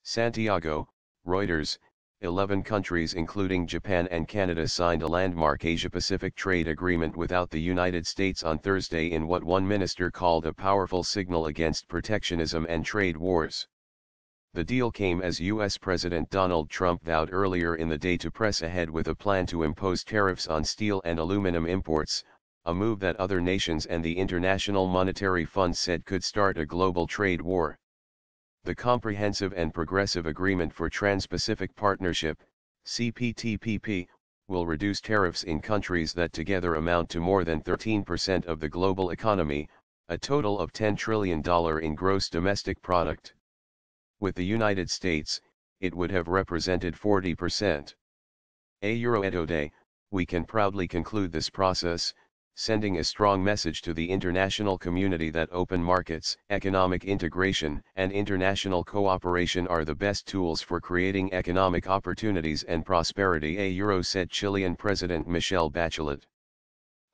Santiago, Reuters, 11 countries including Japan and Canada signed a landmark Asia-Pacific trade agreement without the United States on Thursday in what one minister called a powerful signal against protectionism and trade wars. The deal came as U.S. President Donald Trump vowed earlier in the day to press ahead with a plan to impose tariffs on steel and aluminum imports, a move that other nations and the International Monetary Fund said could start a global trade war. The Comprehensive and Progressive Agreement for Trans-Pacific Partnership, CPTPP, will reduce tariffs in countries that together amount to more than 13% of the global economy, a total of $10 trillion in gross domestic product. With the United States, it would have represented 40%. Today, we can proudly conclude this process, sending a strong message to the international community that open markets, economic integration, and international cooperation are the best tools for creating economic opportunities and prosperity, said Chilean President Michelle Bachelet.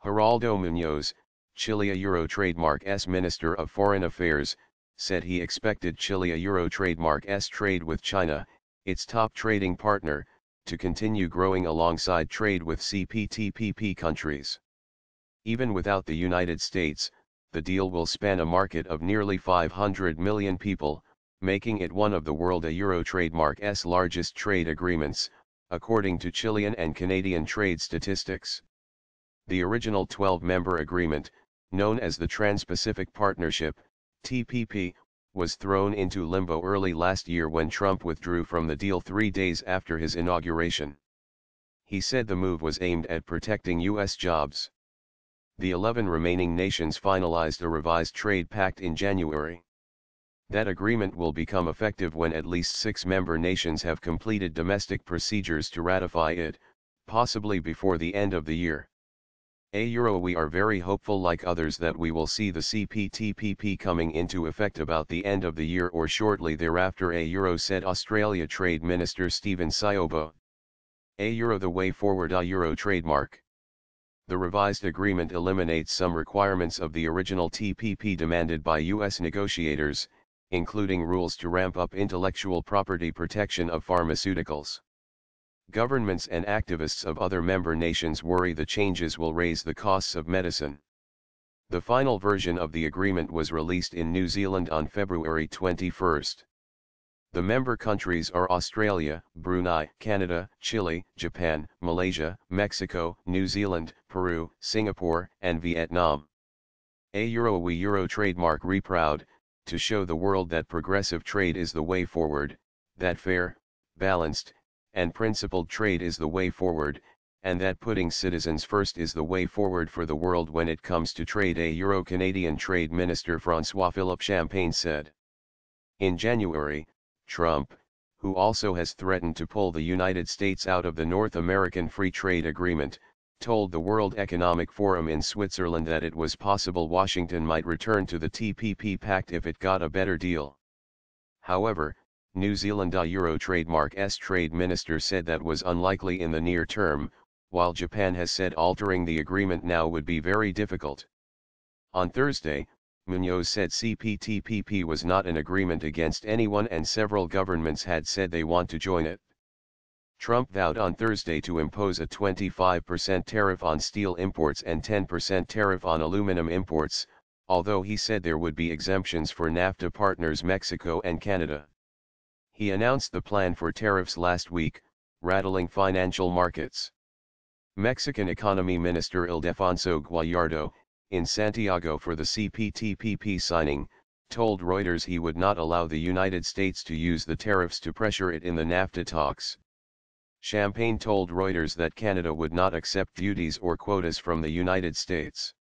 Geraldo Muñoz, Chile Trademark's Minister of Foreign Affairs, said he expected Chile Trademark's trade with China, its top trading partner, to continue growing alongside trade with CPTPP countries. Even without the United States, the deal will span a market of nearly 500 million people, making it one of the World Trademark's largest trade agreements, according to Chilean and Canadian trade statistics. The original 12-member agreement, known as the Trans-Pacific Partnership, TPP, was thrown into limbo early last year when Trump withdrew from the deal 3 days after his inauguration. He said the move was aimed at protecting U.S. jobs. The 11 remaining nations finalized a revised trade pact in January. That agreement will become effective when at least 6 member nations have completed domestic procedures to ratify it, possibly before the end of the year. We are very hopeful, like others, that we will see the CPTPP coming into effect about the end of the year or shortly thereafter, said Australia Trade Minister Stephen Siobo. The way forward. Trademark. The revised agreement eliminates some requirements of the original TPP demanded by U.S. negotiators, including rules to ramp up intellectual property protection of pharmaceuticals. Governments and activists of other member nations worry the changes will raise the costs of medicine. The final version of the agreement was released in New Zealand on February 21. The member countries are Australia, Brunei, Canada, Chile, Japan, Malaysia, Mexico, New Zealand, Peru, Singapore, and Vietnam. We trademark proud to show the world that progressive trade is the way forward, that fair, balanced, and principled trade is the way forward, and that putting citizens first is the way forward for the world when it comes to trade, Canadian Trade Minister François-Philippe Champagne said. In January, Trump, who also has threatened to pull the United States out of the North American Free Trade Agreement, told the World Economic Forum in Switzerland that it was possible Washington might return to the TPP pact if it got a better deal. However, New Zealand Trademark's trade minister said that was unlikely in the near term, while Japan has said altering the agreement now would be very difficult. On Thursday, Muñoz said CPTPP was not an agreement against anyone and several governments had said they want to join it. Trump vowed on Thursday to impose a 25% tariff on steel imports and 10% tariff on aluminum imports, although he said there would be exemptions for NAFTA partners Mexico and Canada. He announced the plan for tariffs last week, rattling financial markets. Mexican Economy Minister Ildefonso Guajardo, in Santiago for the CPTPP signing, told Reuters he would not allow the United States to use the tariffs to pressure it in the NAFTA talks. Champagne told Reuters that Canada would not accept duties or quotas from the United States.